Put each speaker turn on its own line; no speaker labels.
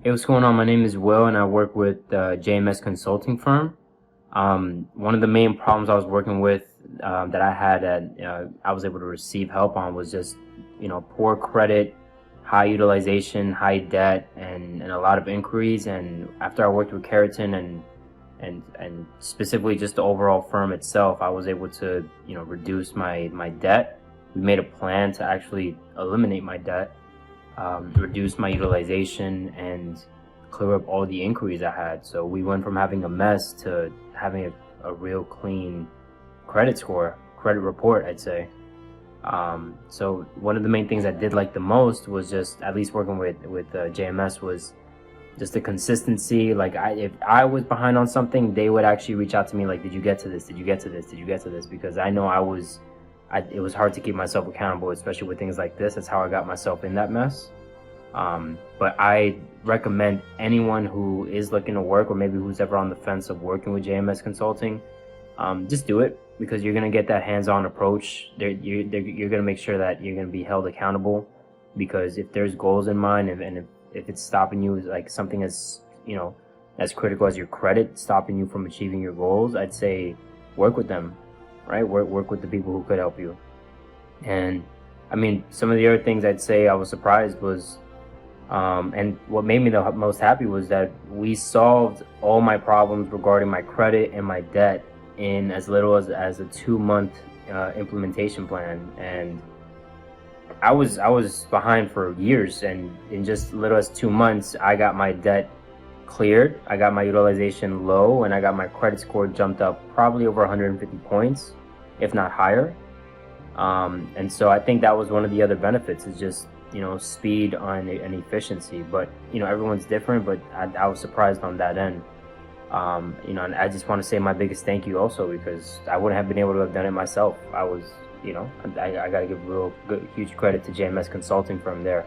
Hey, what's going on? My name is Will, and I work with the JMS Consulting Firm. One of the main problems I was working with that I had I was able to receive help on was just, poor credit, high utilization, high debt, and a lot of inquiries. And after I worked with Keratin and specifically just the overall firm itself, I was able to, reduce my debt. We made a plan to actually eliminate my debt, reduce my utilization, and clear up all the inquiries I had. So we went from having a mess to having a real clean credit report, I'd say. So one of the main things I did like the most was just, at least working with JMS, was just the consistency. Like, if I was behind on something, they would actually reach out to me like, did you get to this? Did you get to this? Did you get to this? Because I know it was hard to keep myself accountable, especially with things like this. That's how I got myself in that mess. But I recommend anyone who is looking to work, or maybe who's ever on the fence of working with JMS Consulting, just do it, because you're going to get that hands-on approach. You're going to make sure that you're going to be held accountable, because if there's goals in mind, and if it's stopping you, like something as critical as your credit stopping you from achieving your goals, I'd say work with them, right? Work with the people who could help you. And I mean, some of the other things I'd say I was surprised was, and what made me the most happy was that we solved all my problems regarding my credit and my debt in as little as a 2-month implementation plan. And I was behind for years, and in just little as 2 months, I got my debt cleared, I got my utilization low, and I got my credit score jumped up probably over 150 points, if not higher. And so I think that was one of the other benefits, is just, speed and efficiency. But, everyone's different, but I was surprised on that end. And I just want to say my biggest thank you also, because I wouldn't have been able to have done it myself. I got to give real good, huge credit to JMS Consulting Firm there.